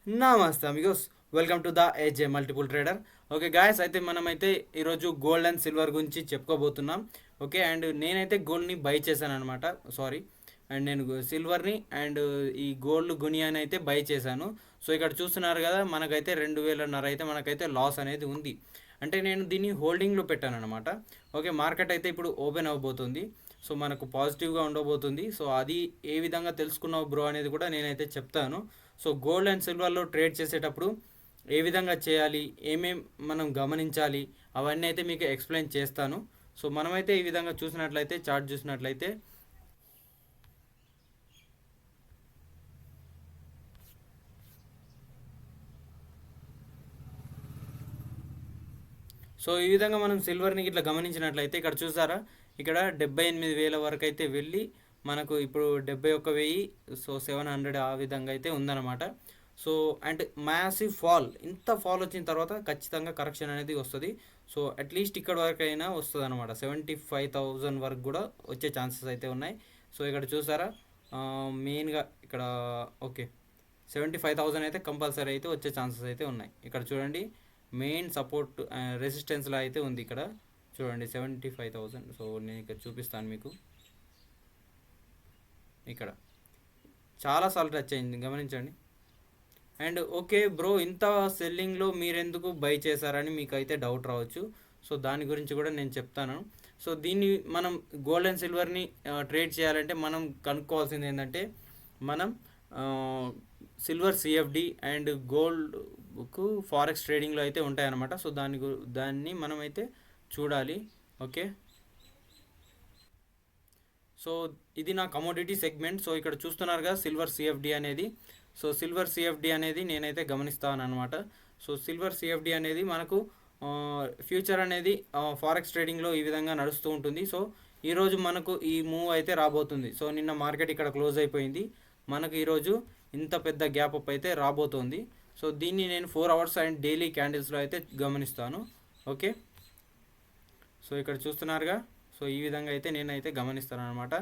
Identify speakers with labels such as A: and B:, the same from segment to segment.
A: నమస్తే amigos, welcome to the AJ multiple trader. Okay guys, అయితే మనమైతే ఈరోజు గోల్డ్ అండ్ సిల్వర్ గురించి చెప్పుకోబోతున్నాం. ఓకే, అండ్ నేనైతే గోల్డ్ని బై చేశాను అనమాట. సారీ, అండ్ నేను సిల్వర్ని అండ్ ఈ గోల్డ్ గునియాని అయితే బై చేశాను. సో ఇక్కడ చూస్తున్నారు కదా, మనకైతే 2,500 అయితే మనకైతే లాస్ అనేది ఉంది. అంటే నేను దీన్ని హోల్డింగ్లో పెట్టాను అనమాట. ఓకే, మార్కెట్ అయితే ఇప్పుడు ఓపెన్ అవ్వబోతుంది. సో మనకు పాజిటివ్గా ఉండబోతుంది. సో అది ఏ విధంగా తెలుసుకున్నావు బ్రో అనేది కూడా నేనైతే చెప్తాను. సో గోల్డ్ అండ్ సిల్వర్లో ట్రేడ్ చేసేటప్పుడు ఏ విధంగా చేయాలి, ఏమేం మనం గమనించాలి, అవన్నీ అయితే మీకు ఎక్స్ప్లెయిన్ చేస్తాను. సో మనమైతే ఈ విధంగా చూసినట్లయితే, చార్ట్ చూసినట్లయితే, సో ఈ విధంగా మనం సిల్వర్ని ఇట్లా గమనించినట్లయితే ఇక్కడ చూసారా, ఇక్కడ 78,000 వరకు అయితే వెళ్ళి మనకు ఇప్పుడు 71,000, సో 700 ఆ విధంగా అయితే ఉందన్నమాట. సో అండ్ మ్యాసివ్ ఫాల్, ఇంత ఫాల్ వచ్చిన తర్వాత ఖచ్చితంగా కరెక్షన్ అనేది వస్తుంది. సో అట్లీస్ట్ ఇక్కడ వరకు అయినా వస్తుంది అనమాట. 75,000 వరకు కూడా వచ్చే ఛాన్సెస్ అయితే ఉన్నాయి. సో ఇక్కడ చూసారా, మెయిన్గా ఇక్కడ ఓకే 75,000 అయితే కంపల్సరీ అయితే వచ్చే ఛాన్సెస్ అయితే ఉన్నాయి. ఇక్కడ చూడండి, మెయిన్ సపోర్ట్ రెసిస్టెన్స్లో అయితే ఉంది. ఇక్కడ చూడండి 75,000. సో నేను ఇక్కడ చూపిస్తాను మీకు. ఇక్కడ చాలాసార్లు టచ్ అయింది, గమనించండి. అండ్ ఓకే బ్రో, ఇంత సెల్లింగ్లో మీరెందుకు బై చేశారని మీకు అయితే డౌట్ రావచ్చు. సో దాని గురించి కూడా నేను చెప్తాను. సో దీన్ని మనం గోల్డ్ అండ్ సిల్వర్ని ట్రేడ్ చేయాలంటే మనం కనుక్కోవాల్సింది ఏంటంటే, మనం సిల్వర్ సిఎఫ్డి అండ్ గోల్డ్కు ఫారెక్స్ ట్రేడింగ్లో అయితే ఉంటాయన్నమాట. సో దాన్ని మనమైతే చూడాలి. ఓకే, సో ఇది నా కమోడిటీ సెగ్మెంట్. సో ఇక్కడ చూస్తున్నారు కదా సిల్వర్ సిఎఫ్డి అనేది. సో సిల్వర్ సిఎఫ్డి అనేది నేనైతే గమనిస్తాను అనమాట. సో సిల్వర్ సిఎఫ్డి అనేది మనకు ఫ్యూచర్ అనేది ఫారెక్స్ ట్రేడింగ్లో ఈ విధంగా నడుస్తూ ఉంటుంది. సో ఈరోజు మనకు ఈ మూవ్ అయితే రాబోతుంది. సో నిన్న మార్కెట్ ఇక్కడ క్లోజ్ అయిపోయింది, మనకు ఈరోజు ఇంత పెద్ద గ్యాప్ అప్ అయితే రాబోతోంది. సో దీన్ని నేను 4 అవర్స్ అండ్ డైలీ క్యాండిల్స్లో అయితే గమనిస్తాను. ఓకే, సో ఇక్కడ చూస్తున్నారుగా, సో ఈ విధంగా అయితే నేనైతే గమనిస్తాను అనమాట.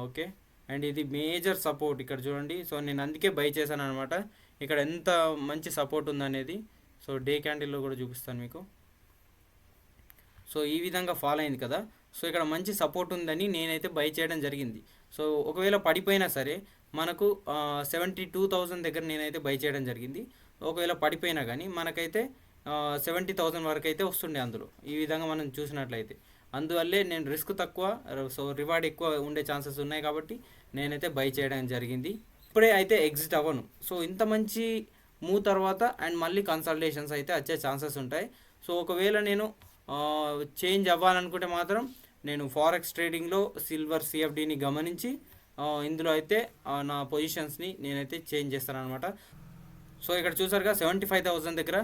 A: ఓకే, అండ్ ఇది మేజర్ సపోర్ట్ ఇక్కడ చూడండి. సో నేను అందుకే బై చేశాను అనమాట. ఇక్కడ ఎంత మంచి సపోర్ట్ ఉందనేది సో డే క్యాండిల్లో కూడా చూపిస్తాను మీకు. సో ఈ విధంగా ఫాలో అయింది కదా. సో ఇక్కడ మంచి సపోర్ట్ ఉందని నేనైతే బై చేయడం జరిగింది. సో ఒకవేళ పడిపోయినా సరే మనకు 72,000 దగ్గర నేనైతే బై చేయడం జరిగింది. ఒకవేళ పడిపోయినా కానీ మనకైతే 70,000 వరకు అయితే వస్తుండే అందులో. ఈ విధంగా మనం చూసినట్లయితే అందువల్లే నేను రిస్క్ తక్కువ, సో రివార్డ్ ఎక్కువ ఉండే ఛాన్సెస్ ఉన్నాయి కాబట్టి నేనైతే బై చేయడం జరిగింది. ఇప్పుడే అయితే ఎగ్జిట్ అవ్వను. సో ఇంత మంచి మూవ్ తర్వాత అండ్ మళ్ళీ కన్సల్టేషన్స్ అయితే వచ్చే ఛాన్సెస్ ఉంటాయి. సో ఒకవేళ నేను చేంజ్ అవ్వాలనుకుంటే మాత్రం నేను ఫారెక్స్ ట్రేడింగ్లో సిల్వర్ సిఎఫ్డిని గమనించి ఇందులో అయితే నా పొజిషన్స్ని నేనైతే చేంజ్ చేస్తాను అనమాట. సో ఇక్కడ చూసారుగా 75,000 దగ్గర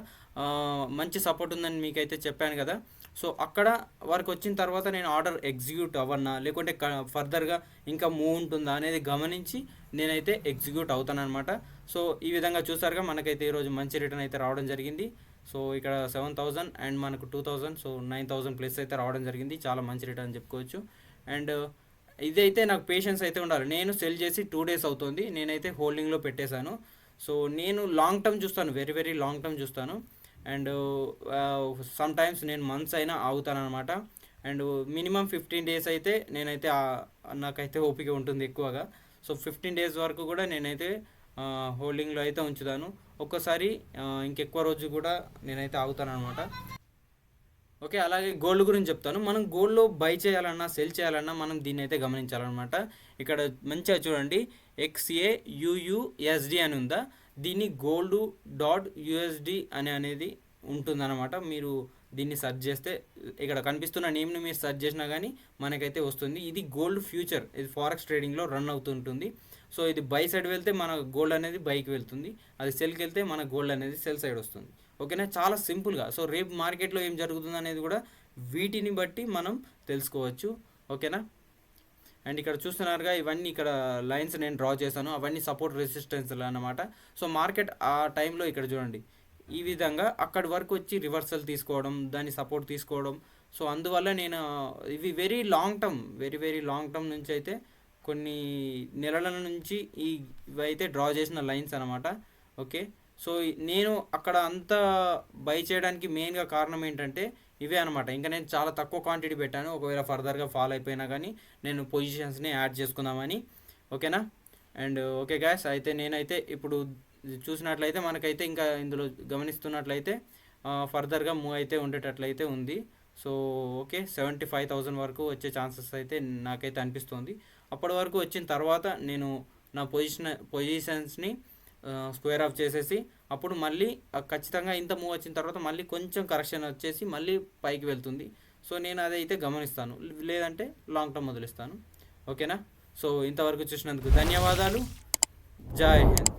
A: మంచి సపోర్ట్ ఉందని మీకైతే చెప్పాను కదా. సో అక్కడ వరకు వచ్చిన తర్వాత నేను ఆర్డర్ ఎగ్జిక్యూట్ అవ్వన్నా, లేకుంటే ఫర్దర్గా ఇంకా మూవ్ ఉంటుందా అనేది గమనించి నేనైతే ఎగ్జిక్యూట్ అవుతాను అనమాట. సో ఈ విధంగా చూసారుగా, మనకైతే ఈరోజు మంచి రిటర్న్ అయితే రావడం జరిగింది. సో ఇక్కడ 7,000 అండ్ మనకు 2,000, సో 9,000 ప్లస్ అయితే రావడం జరిగింది. చాలా మంచి రిటర్న్ చెప్పుకోవచ్చు. అండ్ ఇదైతే నాకు పేషెన్స్ అయితే ఉండాలి. నేను సెల్ చేసి 2 డేస్ అవుతుంది, నేనైతే హోల్డింగ్లో పెట్టేశాను. సో నేను లాంగ్ టర్మ్ చూస్తాను, వెరీ వెరీ లాంగ్ టర్మ్ చూస్తాను. అండ్ సమ్ టైమ్స్ నేను మంత్స్ అయినా ఆగుతాను అనమాట. అండ్ మినిమం 15 డేస్ అయితే నేనైతే నాకైతే ఓపిక ఉంటుంది ఎక్కువగా. సో 15 డేస్ వరకు కూడా నేనైతే హోల్డింగ్లో అయితే ఉంచుతాను. ఒక్కసారి ఇంకెక్కువ రోజు కూడా నేనైతే ఆగుతాను అనమాట. ఓకే, అలాగే గోల్డ్ గురించి చెప్తాను. మనం గోల్డ్లో బై చేయాలన్నా సెల్ చేయాలన్నా మనం దీన్ని అయితే గమనించాలన్నమాట. ఇక్కడ మంచిగా చూడండి, XAUUSD అని ఉందా, దీన్ని గోల్డ్ డాట్ యూఎస్డి అనేది ఉంటుందన్నమాట. మీరు దీన్ని సెర్చ్ చేస్తే ఇక్కడ కనిపిస్తున్న నేమ్ని మీరు సెర్చ్ చేసినా కానీ మనకైతే వస్తుంది. ఇది గోల్డ్ ఫ్యూచర్, ఇది ఫారెక్స్ ట్రేడింగ్లో రన్ అవుతుంటుంది. సో ఇది బై సైడ్ వెళ్తే మన గోల్డ్ అనేది బైకి వెళ్తుంది, అది సెల్కి వెళ్తే మన గోల్డ్ అనేది సెల్ సైడ్ వస్తుంది. ఓకేనా, చాలా సింపుల్గా. సో రేపు మార్కెట్లో ఏం జరుగుతుంది అనేది కూడా వీటిని బట్టి మనం తెలుసుకోవచ్చు. ఓకేనా, అండ్ ఇక్కడ చూస్తున్నారుగా, ఇవన్నీ ఇక్కడ లైన్స్ నేను డ్రా చేశాను, అవన్నీ సపోర్ట్ రెసిస్టెన్స్లు అన్నమాట. సో మార్కెట్ ఆ టైంలో ఇక్కడ చూడండి, ఈ విధంగా అక్కడి వరకు వచ్చి రివర్సల్ తీసుకోవడం, దాన్ని సపోర్ట్ తీసుకోవడం. సో అందువల్ల నేను ఇవి very long term, very very long term నుంచి అయితే కొన్ని నెలల నుంచి ఇవైతే డ్రా చేసిన లైన్స్ అనమాట. ఓకే. సో నేను అక్కడ అంతా బై చేయడానికి మెయిన్గా కారణం ఏంటంటే ఇవే అనమాట. ఇంకా నేను చాలా తక్కువ క్వాంటిటీ పెట్టాను, ఒకవేళ ఫర్దర్గా ఫాల్ అయిపోయినా కానీ నేను పొజిషన్స్ని యాడ్ చేసుకుందామని. ఓకేనా. అండ్ ఓకే గ్యాస్, అయితే నేనైతే ఇప్పుడు చూసినట్లయితే మనకైతే ఇంకా ఇందులో గమనిస్తున్నట్లయితే ఫర్దర్గా మూవ్ అయితే ఉండేటట్లయితే ఉంది. సో ఓకే, 75,000 వరకు వచ్చే ఛాన్సెస్ అయితే నాకైతే అనిపిస్తుంది. అప్పటి వరకు వచ్చిన తర్వాత నేను నా పొజిషన్స్ని స్క్వేర్ ఆఫ్ చేసేసి అప్పుడు మళ్ళీ ఖచ్చితంగా ఇంత మూవ్ వచ్చిన తర్వాత మళ్ళీ కొంచెం కరెక్షన్ వచ్చేసి మళ్ళీ పైకి వెళ్తుంది. సో నేను అదైతే గమనిస్తాను, లేదంటే లాంగ్ టర్మ్ వదిలిస్తాను. ఓకేనా. సో ఇంతవరకు చూసినందుకు ధన్యవాదాలు. జై హింద్.